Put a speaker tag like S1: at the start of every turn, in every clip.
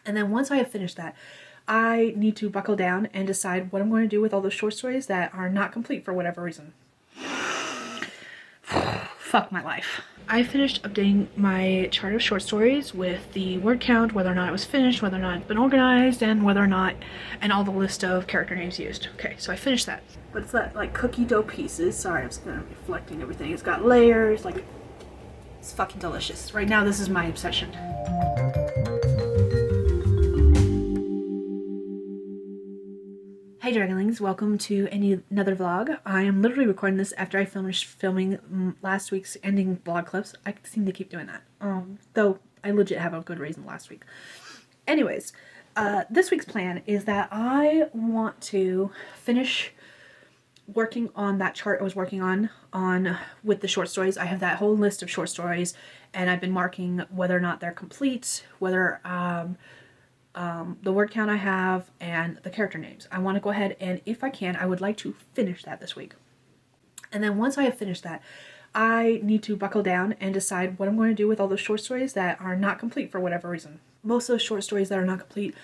S1: And then once I have finished that, I need to buckle down and decide what I'm going to do with all those short stories that are not complete for whatever reason. Fuck my life. I finished updating my chart of short stories with the word count, whether or not it was finished, whether or not it's been organized, and whether or not, and all the list of character names used. Okay, so I finished that. But it's that like cookie dough pieces. Sorry, I'm just kind of reflecting everything. It's got layers, like, it's fucking delicious. Right now, this is my obsession. Hey Dragonlings, welcome to another vlog. I am literally recording this after I finished filming last week's ending vlog clips. I seem to keep doing that, though I legit have a good reason last week. Anyways, this week's plan is that I want to finish working on that chart I was working on with the short stories. I have that whole list of short stories, and I've been marking whether or not they're complete, whether the word count I have, and the character names. I want to go ahead and, if I can, I would like to finish that this week. And then once I have finished that, I need to buckle down and decide what I'm going to do with all those short stories that are not complete for whatever reason. Most of those short stories that are not complete,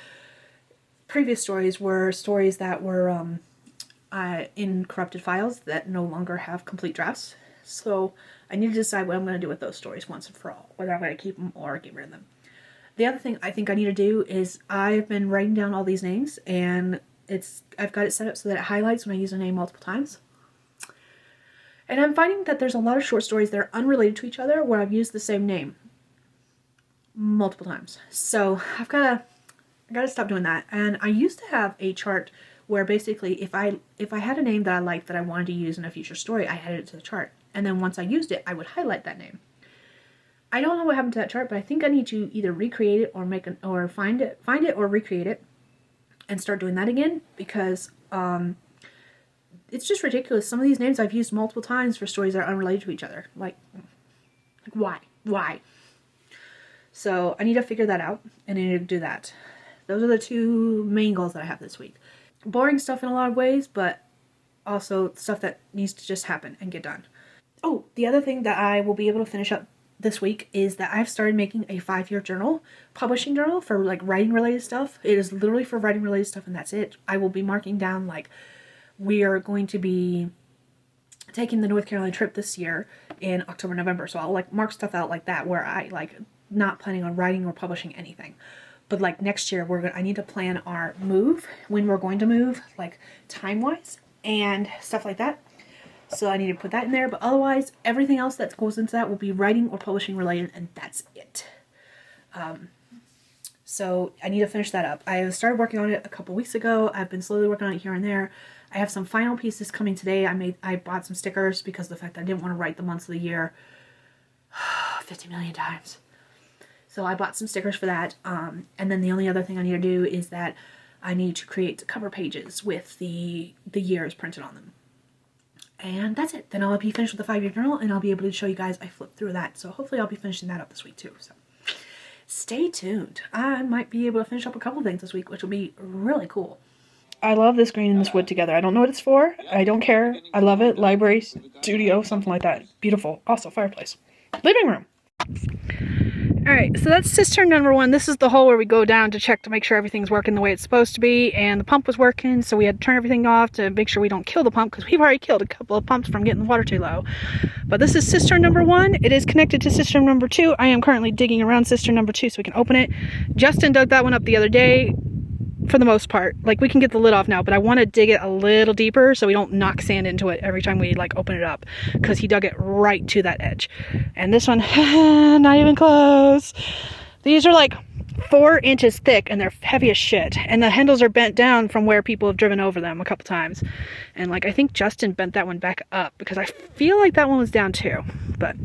S1: previous stories were stories that were in corrupted files that no longer have complete drafts. So I need to decide what I'm going to do with those stories once and for all, whether I'm going to keep them or get rid of them. The other thing I think I need to do is I've been writing down all these names, and I've got it set up so that it highlights when I use a name multiple times. And I'm finding that there's a lot of short stories that are unrelated to each other where I've used the same name multiple times. So I gotta stop doing that. And I used to have a chart where basically if I had a name that I liked that I wanted to use in a future story, I added it to the chart. And then once I used it, I would highlight that name. I don't know what happened to that chart, but I think I need to either recreate it or find it or recreate it and start doing that again, because it's just ridiculous. Some of these names I've used multiple times for stories that are unrelated to each other. Like why? So I need to figure that out, and I need to do that. Those are the two main goals that I have this week. Boring stuff in a lot of ways, but also stuff that needs to just happen and get done. Oh, the other thing that I will be able to finish up this week is that I've started making a 5-year journal, publishing journal for like writing related stuff. It is literally for writing related stuff, and that's it. I will be marking down, like, we are going to be taking the North Carolina trip this year in October, November. So I'll like mark stuff out like that, where I like not planning on writing or publishing anything. But like next year I need to plan our move, when we're going to move, like time-wise and stuff like that. So I need to put that in there, but otherwise everything else that goes into that will be writing or publishing related, and that's it. So I need to finish that up. I started working on it a couple weeks ago. I've been slowly working on it here and there. I have some final pieces coming today. I bought some stickers because of the fact that I didn't want to write the months of the year 50 million times. So I bought some stickers for that. And then the only other thing I need to do is that I need to create cover pages with the years printed on them. And that's it. Then I'll be finished with the 5-year journal, and I'll be able to show you guys I flipped through that. So hopefully I'll be finishing that up this week too. So stay tuned. I might be able to finish up a couple things this week, which will be really cool. I love this green and this wood together. I don't know what it's for. I don't care. I love it. Library, studio, something like that. Beautiful. Also fireplace. Living room. Alright, so that's cistern number 1. This is the hole where we go down to check to make sure everything's working the way it's supposed to be, and the pump was working, so we had to turn everything off to make sure we don't kill the pump, because we've already killed a couple of pumps from getting the water too low. But this is cistern number 1. It is connected to cistern number 2. I am currently digging around cistern number 2 so we can open it. Justin dug that one up the other day. For the most part, like, we can get the lid off now, but I want to dig it a little deeper so we don't knock sand into it every time we like open it up, because he dug it right to that edge. And this one, not even close. These are like 4 inches thick, and they're heavy as shit, and the handles are bent down from where people have driven over them a couple times. And like, I think Justin bent that one back up, because I feel like that one was down too. But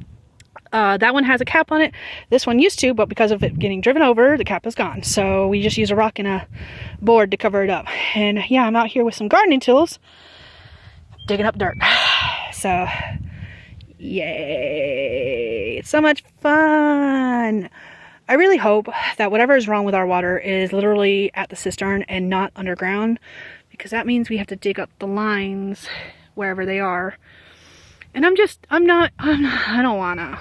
S1: that one has a cap on it. This one used to, but because of it getting driven over, the cap is gone. So we just use a rock and a board to cover it up. And yeah, I'm out here with some gardening tools, digging up dirt. So, yay. It's so much fun. I really hope that whatever is wrong with our water is literally at the cistern and not underground, because that means we have to dig up the lines wherever they are. And I don't wanna.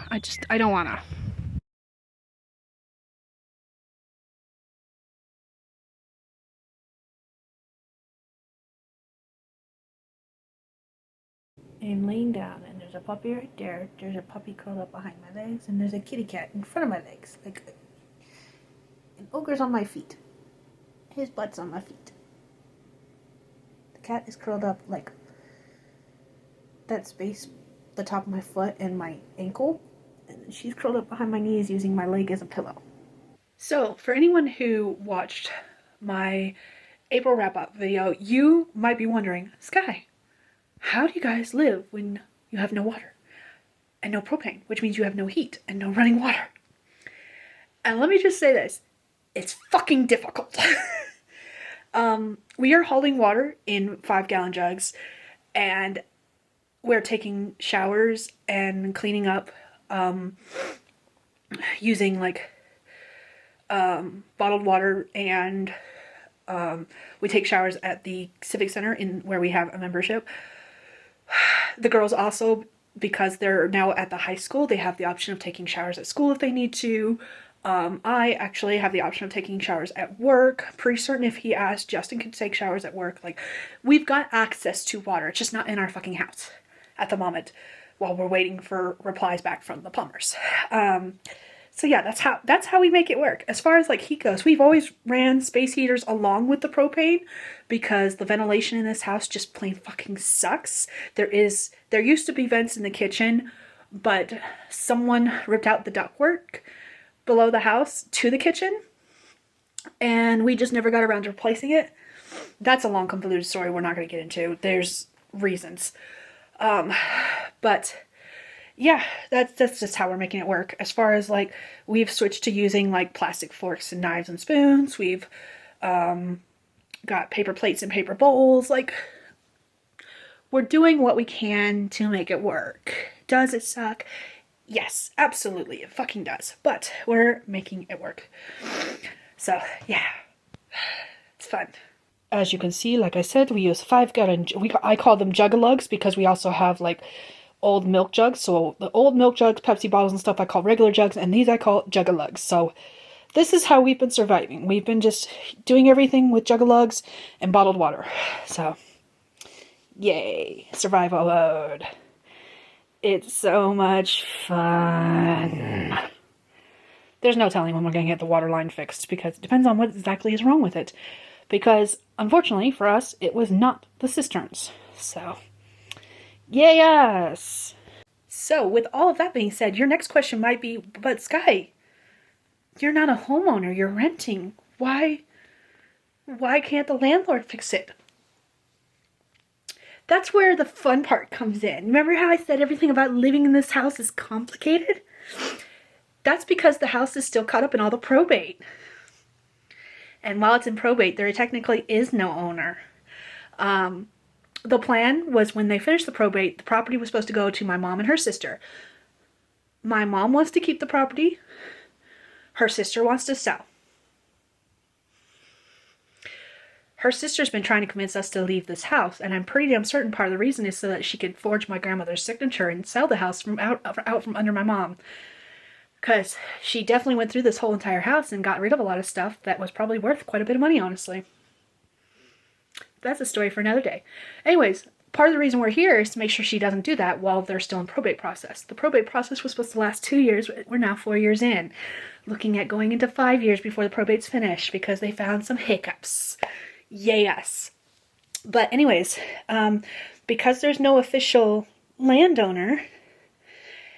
S1: I'm laying down, and there's a puppy right there. There's a puppy curled up behind my legs, and there's a kitty cat in front of my legs. Like, an ogre's on my feet. His butt's on my feet. The cat is curled up like that space, the top of my foot and my ankle, and she's curled up behind my knees using my leg as a pillow. So, for anyone who watched my April wrap-up video, you might be wondering, Skye, how do you guys live when you have no water and no propane, which means you have no heat and no running water? And let me just say this, it's fucking difficult. We are hauling water in 5-gallon jugs, and we're taking showers and cleaning up using like bottled water, and we take showers at the Civic Center in where we have a membership. The girls also, because they're now at the high school, they have the option of taking showers at school if they need to. I actually have the option of taking showers at work. Pretty certain if he asked, Justin could take showers at work. Like, we've got access to water. It's just not in our fucking house at the moment while we're waiting for replies back from the plumbers. So yeah, that's how we make it work. As far as like heat goes, we've always ran space heaters along with the propane because the ventilation in this house just plain fucking sucks. There used to be vents in the kitchen, but someone ripped out the ductwork below the house to the kitchen, and we just never got around to replacing it. That's a long, convoluted story we're not going to get into. There's reasons. But yeah, that's just how we're making it work. As far as like, we've switched to using like plastic forks and knives and spoons. We've got paper plates and paper bowls. Like, we're doing what we can to make it work. Does it suck? Yes, absolutely, it fucking does. But we're making it work. So yeah, it's fun. As you can see, like I said, we use 5-gallon. I call them jug-a-lugs because we also have like old milk jugs. So the old milk jugs, Pepsi bottles and stuff, I call regular jugs, and these I call jug-a-lugs. So this is how we've been surviving. We've been just doing everything with jug-a-lugs and bottled water. So yay, survival mode. It's so much fun. There's no telling when we're going to get the water line fixed because it depends on what exactly is wrong with it. Because, unfortunately, for us, it was not the cisterns. So, yes! So, with all of that being said, your next question might be, but Skye, you're not a homeowner, you're renting. Why can't the landlord fix it? That's where the fun part comes in. Remember how I said everything about living in this house is complicated? That's because the house is still caught up in all the probate. And while it's in probate, there technically is no owner. The plan was when they finished the probate, the property was supposed to go to my mom and her sister. My mom wants to keep the property. Her sister wants to sell. Her sister's been trying to convince us to leave this house, and I'm pretty damn certain part of the reason is so that she could forge my grandmother's signature and sell the house from out from under my mom. Because she definitely went through this whole entire house and got rid of a lot of stuff that was probably worth quite a bit of money, honestly. That's a story for another day. Anyways, part of the reason we're here is to make sure she doesn't do that while they're still in probate process. The probate process was supposed to last 2 years. We're now 4 years in. Looking at going into 5 years before the probate's finished because they found some hiccups. Yes. But anyways, because there's no official landowner,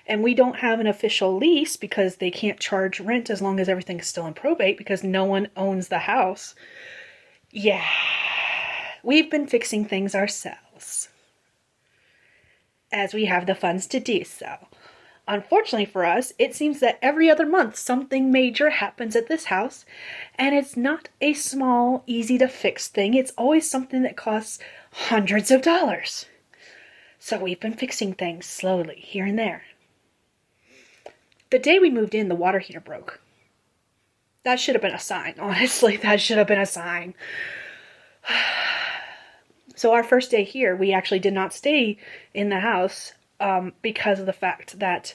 S1: and we don't have an official lease because they can't charge rent as long as everything's still in probate because no one owns the house. Yeah. We've been fixing things ourselves, as we have the funds to do so. Unfortunately for us, it seems that every other month something major happens at this house, and it's not a small, easy-to-fix thing. It's always something that costs hundreds of dollars. So we've been fixing things slowly, here and there. The day we moved in, the water heater broke. That should have been a sign, honestly. That should have been a sign. So our first day here, we actually did not stay in the house because of the fact that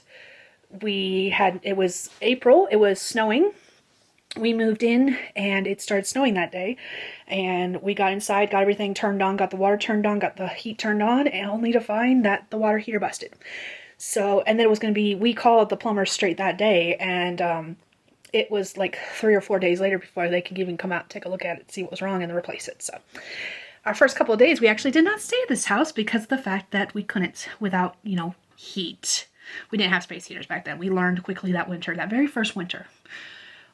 S1: it was April, it was snowing, we moved in and it started snowing that day, and we got inside, got everything turned on, got the water turned on, got the heat turned on, and only to find that the water heater busted. So, and then it was going to be, we called the plumber straight that day, and it was like 3 or 4 days later before they could even come out and take a look at it, see what was wrong, and replace it. So our first couple of days we actually did not stay at this house because of the fact that we couldn't without, you know, heat. We didn't have space heaters back then. We learned quickly that winter, that very first winter.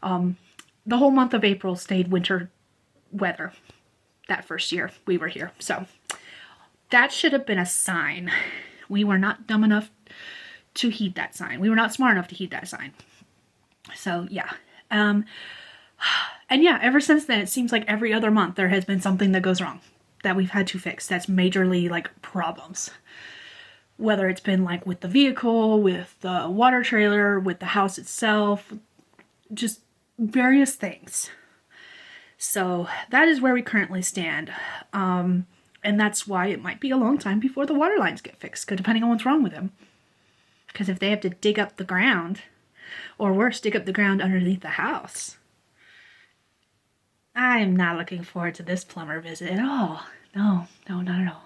S1: The whole month of April stayed winter weather that first year we were here. So that should have been a sign. We were not dumb enough to heed that sign. We were not smart enough to heed that sign. So yeah. And yeah, ever since then, it seems like every other month there has been something that goes wrong that we've had to fix. That's majorly like problems. Whether it's been like with the vehicle, with the water trailer, with the house itself, just various things. So that is where we currently stand. And that's why it might be a long time before the water lines get fixed, depending on what's wrong with them. Because if they have to dig up the ground, or worse, dig up the ground underneath the house, I'm not looking forward to this plumber visit at all. No, not at all.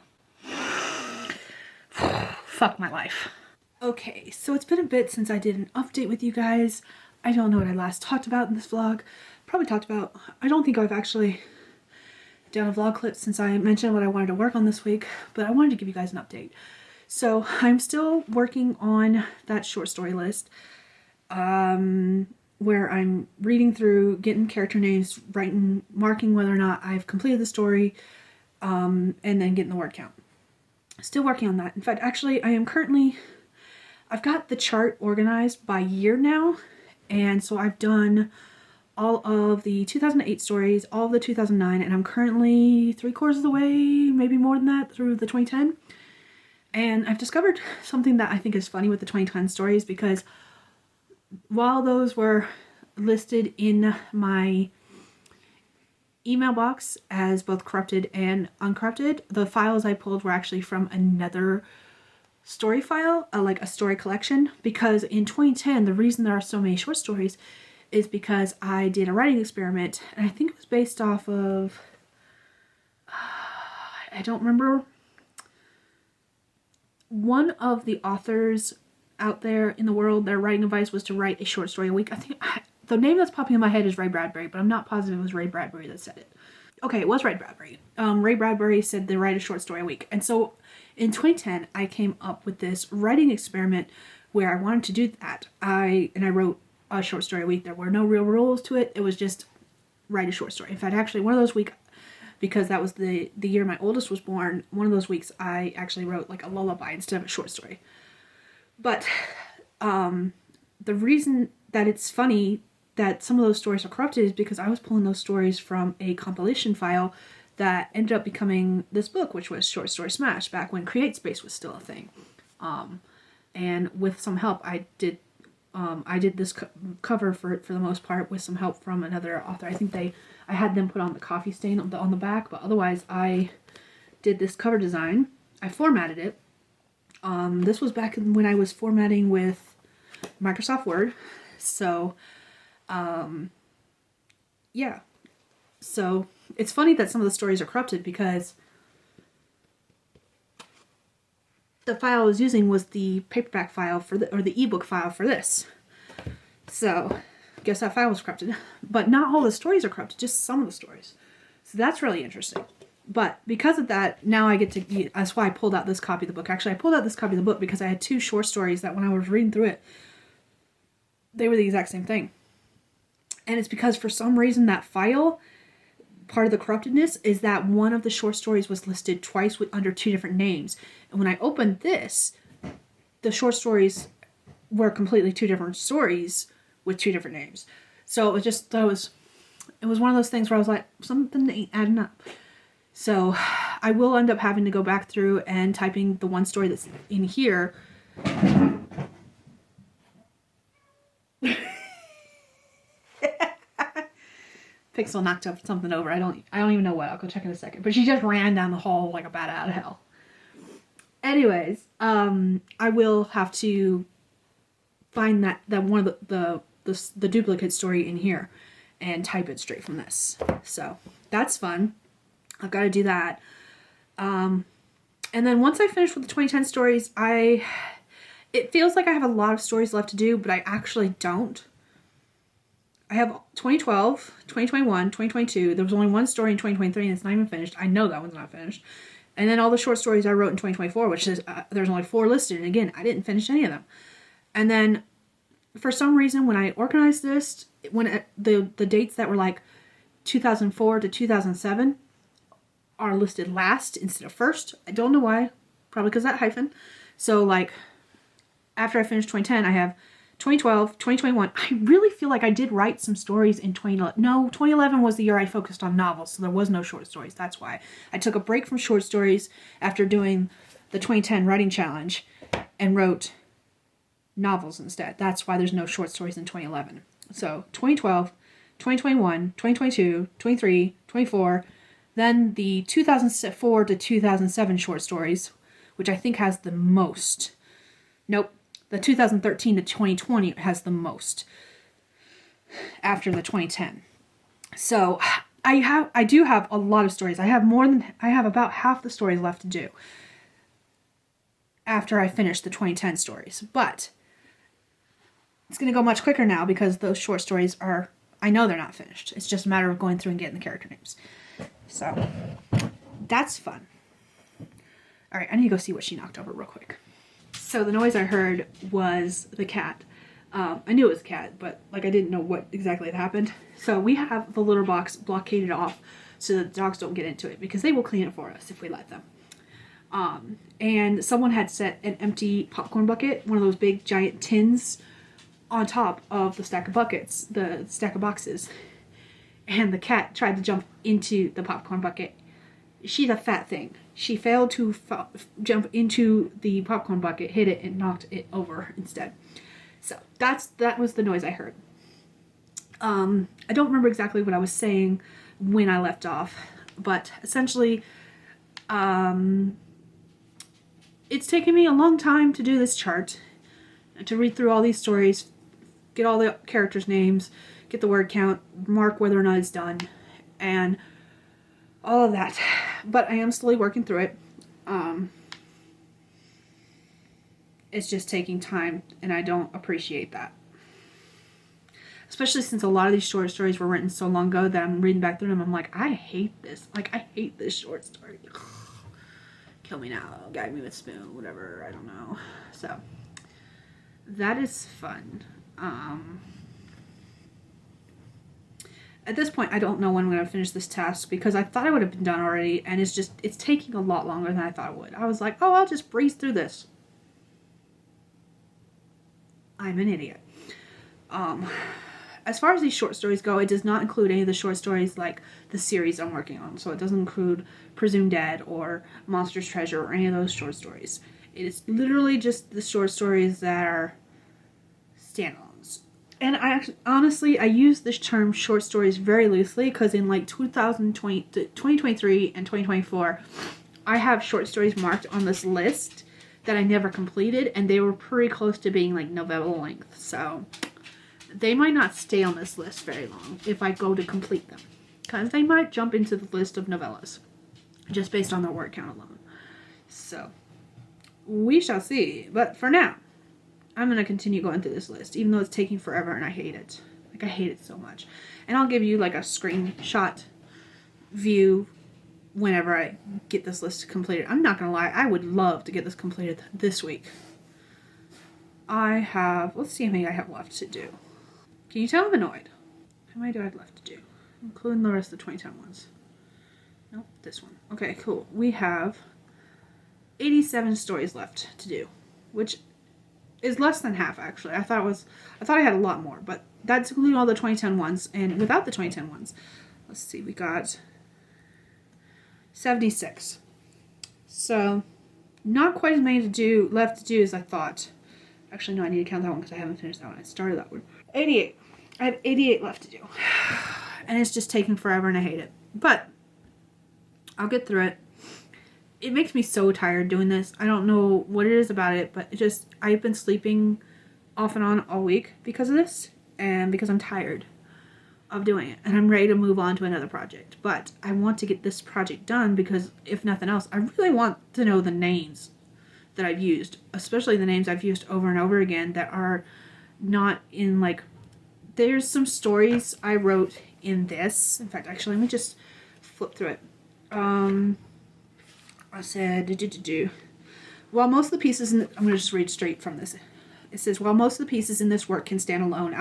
S1: Fuck my life. Okay, so it's been a bit since I did an update with you guys. I don't know what I last talked about in this vlog. Probably talked about, I don't think I've actually done a vlog clip since I mentioned what I wanted to work on this week, but I wanted to give you guys an update. So I'm still working on that short story list, where I'm reading through, getting character names, writing, marking whether or not I've completed the story, and then getting the word count. Still working on that. In fact, actually, I've got the chart organized by year now. And so I've done all of the 2008 stories, all of the 2009, and I'm currently 3/4 of the way, maybe more than that, through the 2010. And I've discovered something that I think is funny with the 2010 stories, because while those were listed in my email box as both corrupted and uncorrupted, the files I pulled were actually from another story file, like a story collection, because in 2010 the reason there are so many short stories is because I did a writing experiment, and I think it was based off of I don't remember, one of the authors out there in the world, their writing advice was to write a short story a week. I think the name that's popping in my head is Ray Bradbury, but I'm not positive it was Ray Bradbury that said it. Okay, it was Ray Bradbury. Ray Bradbury said to write a short story a week. And so in 2010, I came up with this writing experiment where I wanted to do that. I wrote a short story a week. There were no real rules to it. It was just write a short story. In fact, actually, one of those weeks, because that was the year my oldest was born, one of those weeks I actually wrote like a lullaby instead of a short story. But the reason that it's funny that some of those stories are corrupted is because I was pulling those stories from a compilation file that ended up becoming this book, which was Short Story Smash, back when Create Space was still a thing. And with some help, I did this cover for the most part with some help from another author. I think I had them put on the coffee stain on the back, but otherwise I did this cover design. I formatted it. This was back when I was formatting with Microsoft Word. So, yeah. So it's funny that some of the stories are corrupted because the file I was using was the paperback file or the ebook file for this. So I guess that file was corrupted. But not all the stories are corrupted, just some of the stories. So that's really interesting. But because of that, now I get to, that's why I pulled out this copy of the book. Actually, I pulled out this copy of the book because I had 2 short stories that when I was reading through it, they were the exact same thing. And it's because for some reason that file, part of the corruptedness is that one of the short stories was listed twice under 2 different names. And when I opened this, the short stories were completely 2 different stories with 2 different names. So it was just, it was one of those things where I was like, something ain't adding up. So I will end up having to go back through and typing the one story that's in here. Pixel knocked up something over. I don't even know what. I'll go check in a second. But she just ran down the hall like a bat out of hell. Anyways, I will have to find that one of the duplicate story in here and type it straight from this. So that's fun. I've got to do that. And then once I finish with the 2010 stories, it feels like I have a lot of stories left to do, but I actually don't. I have 2012, 2021, 2022. There was only one story in 2023 and it's not even finished. I know that one's not finished. And then all the short stories I wrote in 2024, which is, there's only 4 listed. And again, I didn't finish any of them. And then for some reason, when I organized this, when the dates that were like 2004 to 2007 are listed last instead of first. I don't know why. Probably because that hyphen. So like after I finished 2010, I have 2012, 2021. I really feel like I did write some stories in 2011. No, 2011 was the year I focused on novels, so there was no short stories. That's why. I took a break from short stories after doing the 2010 writing challenge and wrote novels instead. That's why there's no short stories in 2011. So 2012, 2021, 2022, 23, 24, then the 2004 to 2007 short stories, which I think has the most. Nope. The 2013 to 2020 has the most after the 2010. So I do have a lot of stories. I have about half the stories left to do after I finish the 2010 stories. But it's going to go much quicker now because those short stories I know they're not finished. It's just a matter of going through and getting the character names. So that's fun. All right, I need to go see what she knocked over real quick. So the noise I heard was the cat. I knew it was a cat, but like I didn't know what exactly had happened. So we have the litter box blockaded off so that the dogs don't get into it because they will clean it for us if we let them. And someone had set an empty popcorn bucket, one of those big giant tins, on top of the stack of buckets, the stack of boxes. And the cat tried to jump into the popcorn bucket. She's a fat thing. She failed to jump into the popcorn bucket, hit it, and knocked it over instead. So that was the noise I heard. I don't remember exactly what I was saying when I left off, but essentially, it's taken me a long time to do this chart, to read through all these stories, get all the characters' names, get the word count, mark whether or not it's done, and all of that. But I am slowly working through it. It's just taking time, and I don't appreciate that. Especially since a lot of these short stories were written so long ago that I'm reading back through them. I'm like, I hate this. Like, I hate this short story. Kill me now, guide me with a spoon, whatever, I don't know. So, that is fun. At this point, I don't know when I'm going to finish this task because I thought I would have been done already, and it's taking a lot longer than I thought it would. I was like, oh, I'll just breeze through this. I'm an idiot. As far as these short stories go, it does not include any of the short stories like the series I'm working on. So it doesn't include Presumed Dead or Monster's Treasure or any of those short stories. It is literally just the short stories that are standalones. And honestly, I use this term short stories very loosely because in like 2023 and 2024, I have short stories marked on this list that I never completed, and they were pretty close to being like novella length. So they might not stay on this list very long if I go to complete them, because they might jump into the list of novellas just based on their word count alone. So we shall see. But for now, I'm going to continue going through this list, even though it's taking forever and I hate it. Like, I hate it so much. And I'll give you like a screenshot view whenever I get this list completed. I'm not going to lie, I would love to get this completed this week. Let's see how many I have left to do. Can you tell I'm annoyed? How many do I have left to do? Including the rest of the 2010 ones. Nope, this one. Okay, cool. We have 87 stories left to do, which is less than half, actually. I thought I had a lot more, but that's including all the 2010 ones, and without the 2010 ones, let's see, we got 76. So, not quite as many left to do as I thought. Actually, no, I need to count that one because I haven't finished that one. I started that one. 88. I have 88 left to do. And it's just taking forever and I hate it. But I'll get through it. It makes me so tired doing this. I don't know what it is about it, but I've been sleeping off and on all week because of this and because I'm tired. of doing it, and I'm ready to move on to another project. But I want to get this project done because, if nothing else, I really want to know the names that I've used, especially the names I've used over and over again that are not in, like, there's some stories I wrote in this. In fact, actually, let me just flip through it. I said, while most of the pieces, I'm going to just read straight from this. It says, while most of the pieces in this work can stand alone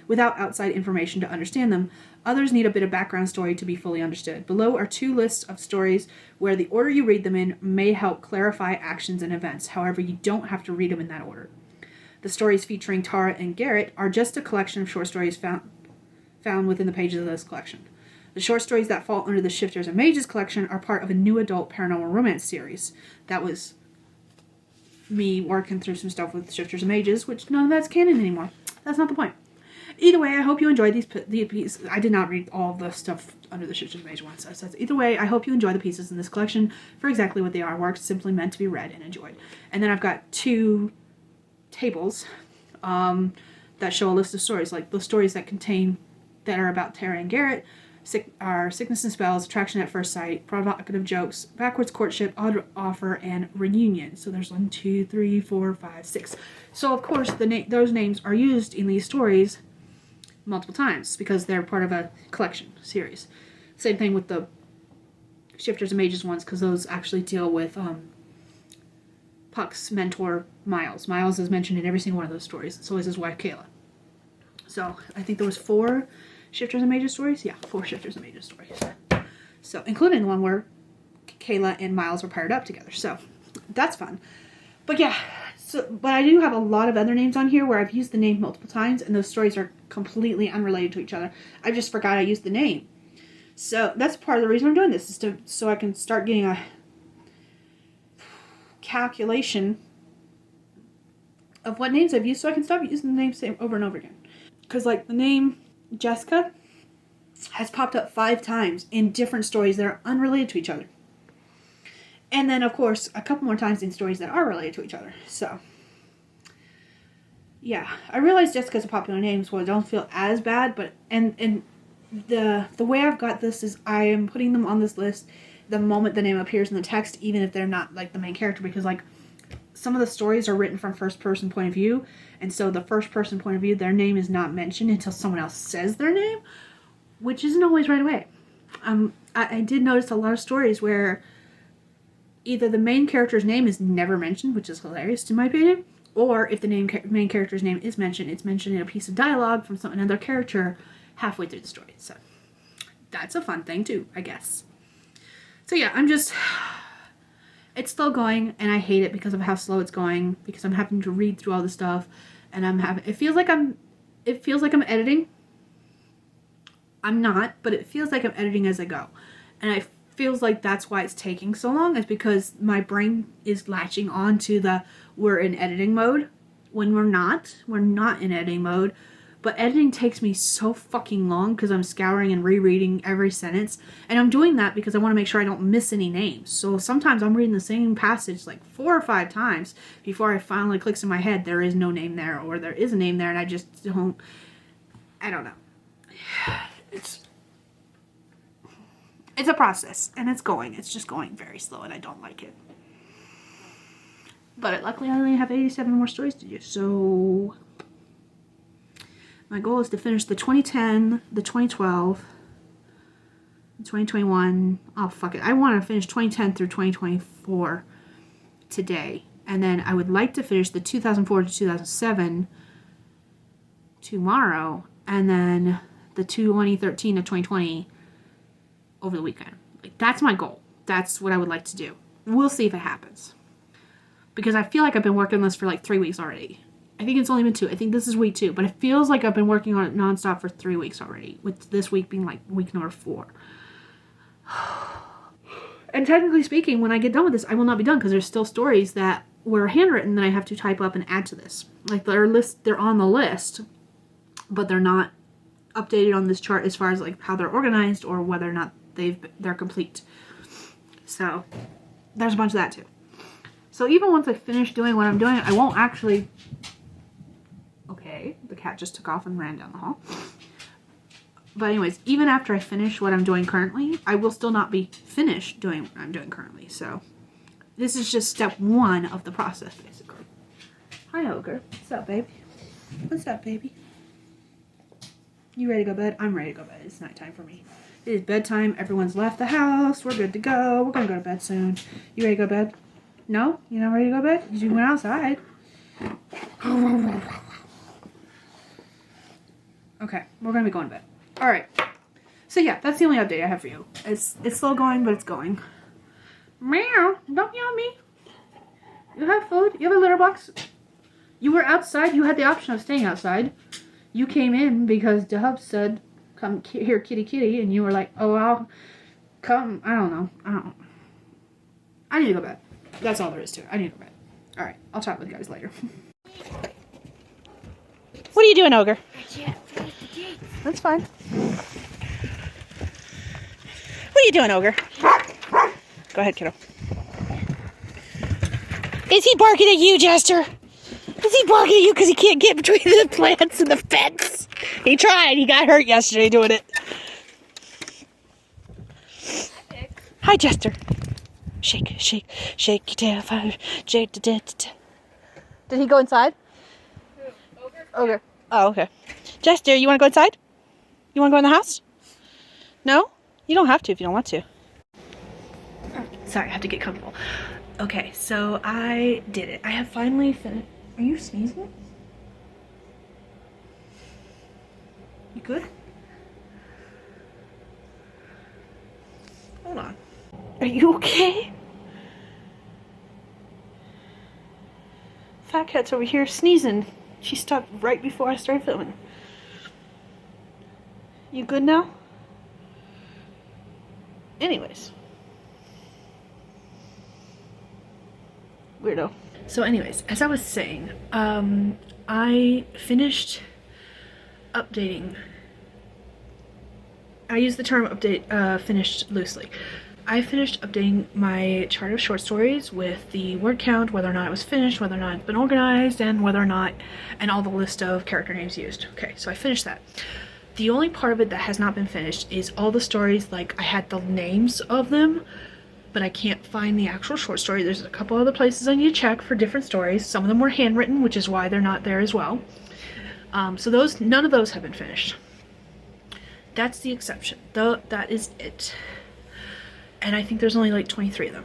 S1: without outside information to understand them, others need a bit of background story to be fully understood. Below are 2 lists of stories where the order you read them in may help clarify actions and events. However, you don't have to read them in that order. The stories featuring Tara and Garrett are just a collection of short stories found within the pages of this collection. The short stories that fall under the Shifters and Mages collection are part of a new adult paranormal romance series. That was me working through some stuff with Shifters and Mages, which none of that's canon anymore. That's not the point. Either way, I hope you enjoyed these pieces. I did not read all the stuff under the Shifters and Mages one. So either way, I hope you enjoy the pieces in this collection for exactly what they are. Works simply meant to be read and enjoyed. And then I've got 2 tables that show a list of stories, like the stories that are about Tara and Garrett. Are Sickness and Spells, Attraction at First Sight, Provocative Jokes, Backwards Courtship, Odd Offer, and Reunion. So there's 1, 2, 3, 4, 5, 6. So of course those names are used in these stories multiple times because they're part of a collection series. Same thing with the Shifters and Mages ones, because those actually deal with Puck's mentor, Miles. Miles is mentioned in every single one of those stories. So is his wife, Kayla. So I think there was 4 Shifters and Mages stories? Yeah, 4 Shifters and Mages stories. So, including the one where Kayla and Miles were paired up together. So, that's fun. But yeah, but I do have a lot of other names on here where I've used the name multiple times, and those stories are completely unrelated to each other. I just forgot I used the name. So, that's part of the reason I'm doing this, is so I can start getting a calculation of what names I've used, so I can stop using the names over and over again. Because, like, the name Jessica has popped up 5 times in different stories that are unrelated to each other. And then, of course, a couple more times in stories that are related to each other. So, yeah. I realize Jessica's a popular name, so I don't feel as bad, but, and the way I've got this is I am putting them on this list the moment the name appears in the text, even if they're not, like, the main character, because, like, some of the stories are written from first-person point of view, and so the first-person point of view, their name is not mentioned until someone else says their name, which isn't always right away. I did notice a lot of stories where either the main character's name is never mentioned, which is hilarious in my opinion, or if the main character's name is mentioned, it's mentioned in a piece of dialogue from another character halfway through the story. So that's a fun thing too, I guess. So yeah, it's still going, and I hate it because of how slow it's going, because I'm having to read through all this stuff, and it feels like I'm editing. I'm not, but it feels like I'm editing as I go. And it feels like that's why it's taking so long, is because my brain is latching on to we're in editing mode, when we're not in editing mode. But editing takes me so fucking long because I'm scouring and rereading every sentence. And I'm doing that because I want to make sure I don't miss any names. So sometimes I'm reading the same passage like 4 or 5 times before it finally clicks in my head there is no name there, or there is a name there and I just don't... I don't know. It's a process, and it's going. It's just going very slow, and I don't like it. But luckily I only have 87 more stories to do, so... My goal is to finish the 2010, the 2012, the 2021. Oh, fuck it. I want to finish 2010 through 2024 today. And then I would like to finish the 2004 to 2007 tomorrow. And then the 2013 to 2020 over the weekend. Like, that's my goal. That's what I would like to do. We'll see if it happens. Because I feel like I've been working on this for like 3 weeks already. I think it's only been 2. I think this is week 2. But it feels like I've been working on it nonstop for 3 weeks already. With this week being like week number 4. And technically speaking, when I get done with this, I will not be done. Because there's still stories that were handwritten that I have to type up and add to this. Like they're on the list. But they're not updated on this chart as far as like how they're organized. Or whether or not they're complete. So there's a bunch of that too. So even once I finish doing what I'm doing, I won't actually... Okay, the cat just took off and ran down the hall. But anyways, even after I finish what I'm doing currently, I will still not be finished doing what I'm doing currently. So this is just step 1 of the process, basically. Hi, Ogre. What's up, baby? What's up, baby? You ready to go to bed? I'm ready to go to bed. It's nighttime for me. It is bedtime. Everyone's left the house. We're good to go. We're going to go to bed soon. You ready to go to bed? No? You're not ready to go to bed? You went outside. Okay, we're going to be going to bed. Alright. So yeah, that's the only update I have for you. It's slow going, but it's going. Meow. Don't meow me. You have food. You have a litter box. You were outside. You had the option of staying outside. You came in because Dub said, come here, kitty, kitty. And you were like, oh, I'll come. I don't know. I need to go to bed. That's all there is to it. I need to go to bed. Alright, I'll talk with you guys later. What are you doing, Ogre? That's fine. What are you doing, Ogre? Go ahead, kiddo. Is he barking at you, Jester? Is he barking at you because he can't get between the plants and the fence? He tried. He got hurt yesterday doing it. Hi, Jester. Shake, shake, shake your tail, fire. Shake the dead. Did he go inside? Ogre. Oh, okay. Jester, you want to go inside? You want to go in the house? No? You don't have to if you don't want to. Sorry, I have to get comfortable. Okay, so I did it. I have finally finished. Are you sneezing? You good? Hold on. Are you okay? Fat Cat's over here sneezing. She stopped right before I started filming. You good now? Anyways. Weirdo. So anyways, as I was saying, I finished updating. I use the term update, finished loosely. I finished updating my chart of short stories with the word count, whether or not it was finished, whether or not it's been organized, and whether or not, and all the list of character names used. Okay, so I finished that. The only part of it that has not been finished is all the stories, like I had the names of them, but I can't find the actual short story. There's a couple other places I need to check for different stories. Some of them were handwritten, which is why they're not there as well. So none of those have been finished. That's the exception. That is it. And I think there's only like 23 of them.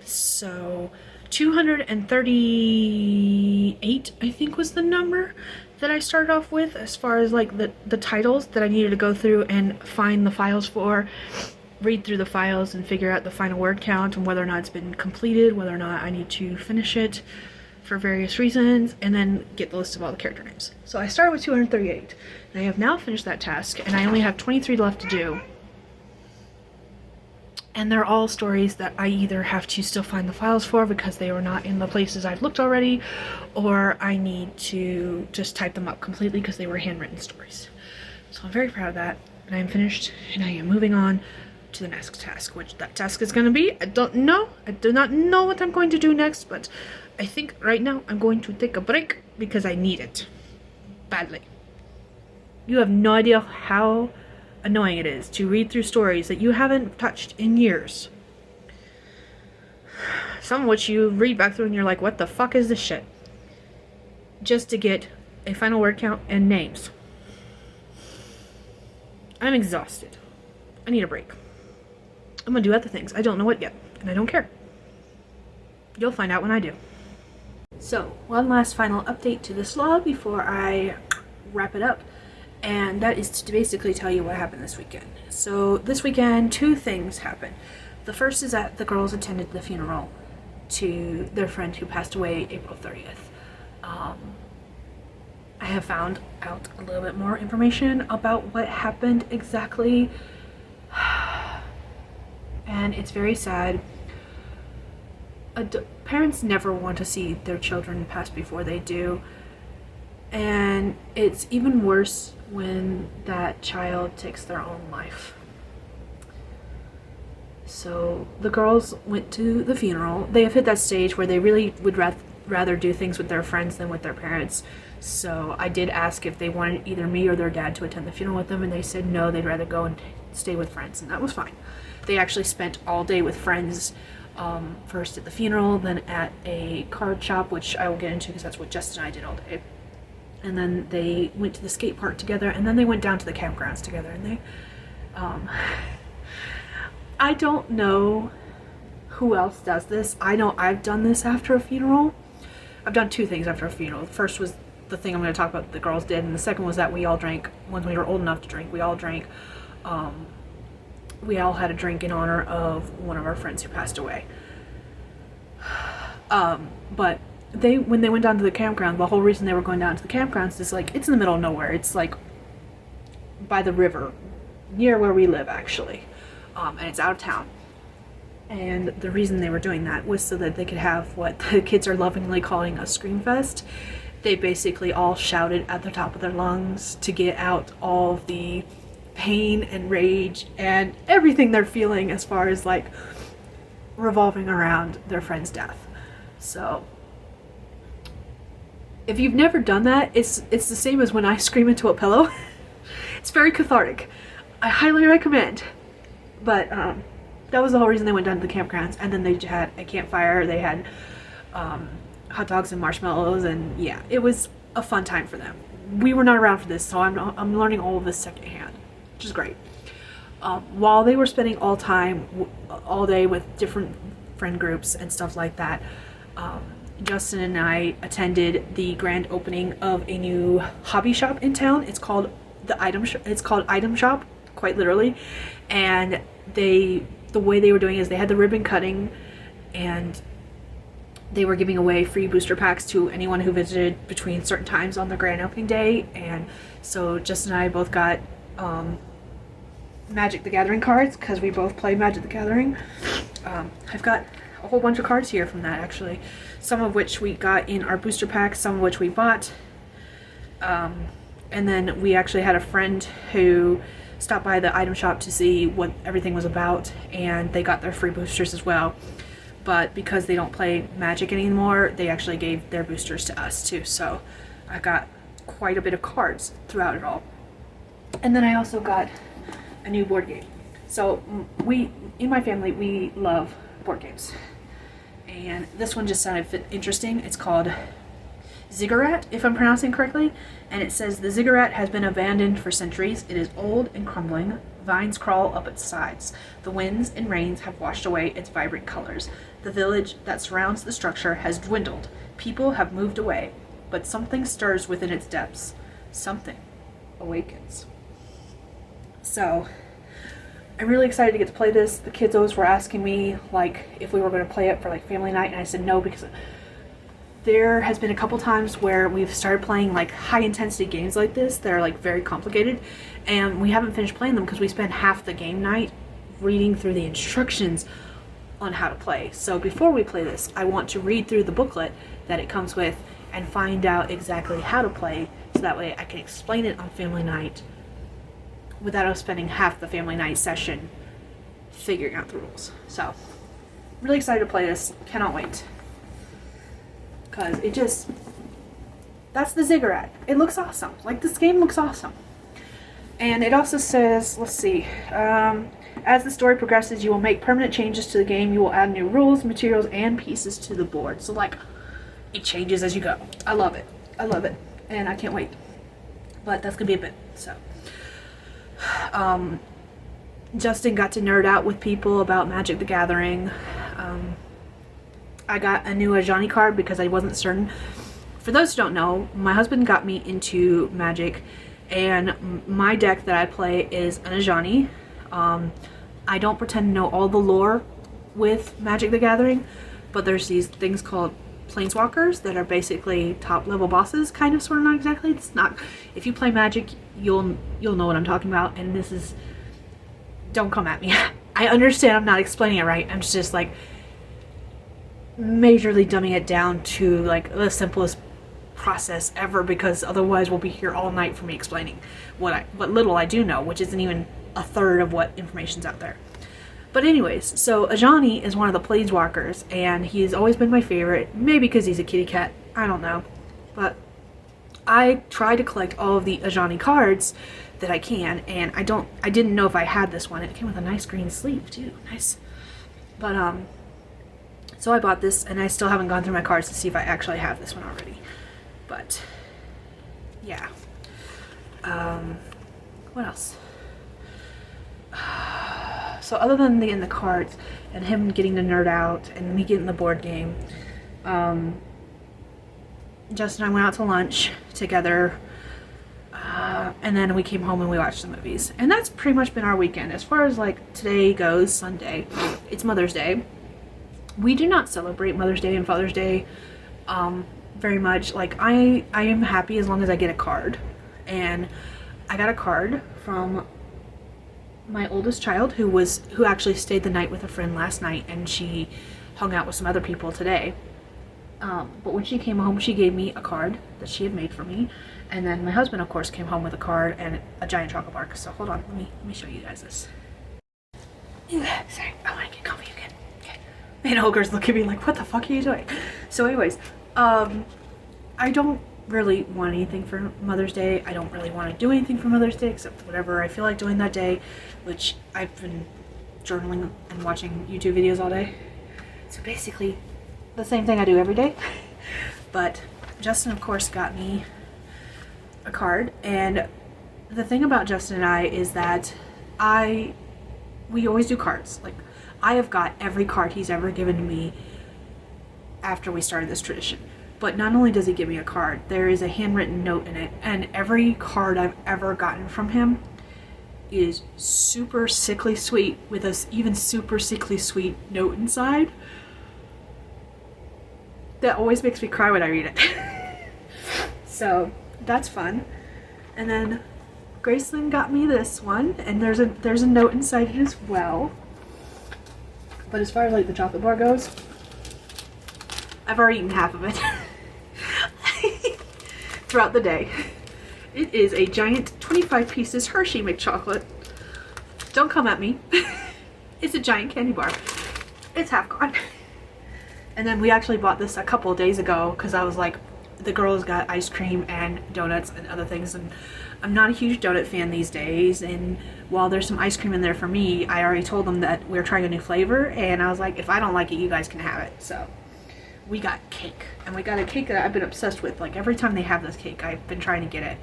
S1: So 238, I think, was the number that I started off with as far as like the titles that I needed to go through and find the files for, read through the files and figure out the final word count and whether or not it's been completed, whether or not I need to finish it for various reasons, and then get the list of all the character names. So I started with 238, and I have now finished that task, and I only have 23 left to do. And they're all stories that I either have to still find the files for because they were not in the places I've looked already, or I need to just type them up completely because they were handwritten stories. So I'm very proud of that, and I am finished, and I am moving on to the next task, which that task is going to be, I don't know. I do not know what I'm going to do next, but I think right now I'm going to take a break because I need it badly. You have no idea how annoying it is to read through stories that you haven't touched in years. Some of which you read back through and you're like, what the fuck is this shit? Just to get a final word count and names. I'm exhausted. I need a break. I'm gonna do other things. I don't know what yet, and I don't care. You'll find out when I do. So, one last final update to this vlog before I wrap it up. And that is to basically tell you what happened this weekend. So this weekend, 2 things happened. The first is that the girls attended the funeral to their friend who passed away April 30th. I have found out a little bit more information about what happened exactly. And it's very sad. Parents never want to see their children pass before they do. And it's even worse when that child takes their own life. So the girls went to the funeral. They have hit that stage where they really would rather do things with their friends than with their parents. So I did ask if they wanted either me or their dad to attend the funeral with them, and they said no, they'd rather go and stay with friends, and that was fine. They actually spent all day with friends, first at the funeral, then at a card shop, which I will get into because that's what Justin and I did all day. And then they went to the skate park together, and then they went down to the campgrounds together, and they, I don't know who else does this. I know I've done this after a funeral. I've done two things after a funeral. The first was the thing I'm going to talk about that the girls did, and the second was that we all drank when we were old enough to drink. We all drank. We all had a drink in honor of one of our friends who passed away. But when they went down to the campground, the whole reason they were going down to the campgrounds is like, it's in the middle of nowhere. It's like by the river, near where we live actually, and it's out of town. And the reason they were doing that was so that they could have what the kids are lovingly calling a scream fest. They basically all shouted at the top of their lungs to get out all the pain and rage and everything they're feeling as far as like revolving around their friend's death. So if you've never done that, it's the same as when I scream into a pillow. It's very cathartic. I highly recommend. But that was the whole reason they went down to the campgrounds. And then they had a campfire. They had hot dogs and marshmallows, and yeah, it was a fun time for them. We were not around for this, so I'm learning all of this secondhand, which is great. While they were spending all day with different friend groups and stuff like that, Justin and I attended the grand opening of a new hobby shop in town. It's called Item Shop, quite literally. And the way they were doing is they had the ribbon cutting, and they were giving away free booster packs to anyone who visited between certain times on the grand opening day. And so Justin and I both got Magic the Gathering cards because we both play Magic the Gathering. I've got a whole bunch of cards here from that actually, some of which we got in our booster packs, some of which we bought. And then we actually had a friend who stopped by the item shop to see what everything was about, and they got their free boosters as well. But because they don't play Magic anymore, they actually gave their boosters to us too. So I got quite a bit of cards throughout it all. And then I also got a new board game. So in my family, we love board games. And this one just sounded interesting. It's called Ziggurat, if I'm pronouncing correctly. And it says, the ziggurat has been abandoned for centuries. It is old and crumbling. Vines crawl up its sides. The winds and rains have washed away its vibrant colors. The village that surrounds the structure has dwindled. People have moved away, but something stirs within its depths. Something awakens. So, I'm really excited to get to play this. The kids always were asking me, like, if we were going to play it for, like, family night, and I said no, because there has been a couple times where we've started playing, like, high-intensity games like this that are, like, very complicated, and we haven't finished playing them because we spent half the game night reading through the instructions on how to play. So before we play this, I want to read through the booklet that it comes with and find out exactly how to play, so that way I can explain it on family night without us spending half the family night session figuring out the rules. So, really excited to play this. Cannot wait. Because that's the ziggurat. It looks awesome. Like, this game looks awesome. And it also says, let's see, as the story progresses, you will make permanent changes to the game. You will add new rules, materials, and pieces to the board. So, like, it changes as you go. I love it. I love it. And I can't wait. But that's going to be a bit, so. Justin got to nerd out with people about Magic the Gathering. I got a new Ajani card because I wasn't certain. For those who don't know, my husband got me into Magic, and my deck that I play is an Ajani. I don't pretend to know all the lore with Magic the Gathering, but there's these things called planeswalkers that are basically top level bosses, kind of, sort of, not exactly. It's not. If you play Magic, you'll know what I'm talking about, and this is. Don't come at me. I understand I'm not explaining it right. I'm just like majorly dumbing it down to like the simplest process ever, because otherwise we'll be here all night for me explaining what little I do know, which isn't even a third of what information's out there. But anyways, so Ajani is one of the planeswalkers, and he's always been my favorite. Maybe because he's a kitty cat. I don't know. But I try to collect all of the Ajani cards that I can, and I didn't know if I had this one. It came with a nice green sleeve too. Nice. But so I bought this, and I still haven't gone through my cards to see if I actually have this one already. But yeah. What else? So other than the cards and him getting to nerd out and me getting the board game, Justin and I went out to lunch together, and then we came home and we watched the movies. And that's pretty much been our weekend. As far as like today goes, Sunday, it's Mother's Day. We do not celebrate Mother's Day and Father's Day very much. Like I am happy as long as I get a card. And I got a card from my oldest child who actually stayed the night with a friend last night, and she hung out with some other people today. But when she came home, she gave me a card that she had made for me. And then my husband, of course, came home with a card and a giant chocolate bar. So hold on, let me show you guys this. Sorry, I want to get comfy again. Okay. Man, Ogre's looking at me like, what the fuck are you doing? So anyways, I don't really want anything for Mother's Day. I don't really want to do anything for Mother's Day except whatever I feel like doing that day, which I've been journaling and watching YouTube videos all day. So basically the same thing I do every day. But Justin, of course, got me a card, and the thing about Justin and I is that we always do cards. Like, I have got every card he's ever given to me after we started this tradition. But not only does he give me a card, there is a handwritten note in it, and every card I've ever gotten from him is super sickly sweet, with a even super sickly sweet note inside that always makes me cry when I read it. So that's fun. And then Gracelyn got me this one, and there's a note inside it as well. But as far as like the chocolate bar goes, I've already eaten half of it throughout the day. It is a giant 25 pieces Hershey McChocolate. Don't come at me. It's a giant candy bar. It's half gone. And then we actually bought this a couple of days ago because I was like, the girls got ice cream and donuts and other things, and I'm not a huge donut fan these days, and while there's some ice cream in there for me, I already told them that we're trying a new flavor, and I was like, if I don't like it, you guys can have it. So we got cake, and we got a cake that I've been obsessed with. Like, every time they have this cake, I've been trying to get it,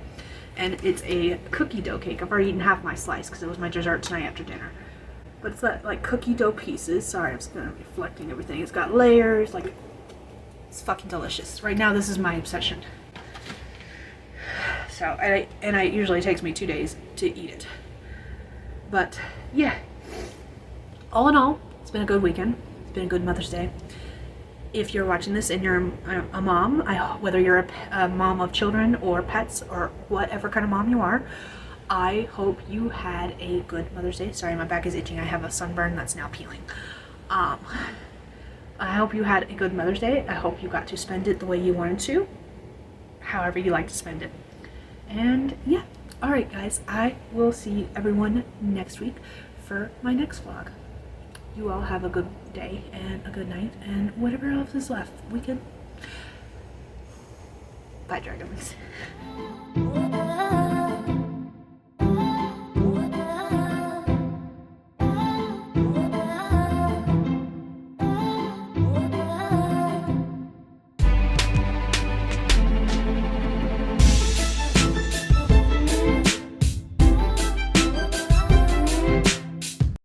S1: and it's a cookie dough cake. I've already eaten half my slice because it was my dessert tonight after dinner. But it's like cookie dough pieces. Sorry, I'm just gonna be reflecting everything. It's got layers, like, it's fucking delicious. Right now, this is my obsession. So, and it usually takes me 2 days to eat it. But yeah, all in all, it's been a good weekend. It's been a good Mother's Day. If you're watching this and you're a mom, whether you're a mom of children or pets or whatever kind of mom you are, I hope you had a good Mother's Day. Sorry, my back is itching. I have a sunburn that's now peeling. I hope you had a good Mother's Day. I hope you got to spend it the way you wanted to, however you like to spend it. And yeah, all right, guys, I will see everyone next week for my next vlog. You all have a good day and a good night and whatever else is left. Bye, dragons.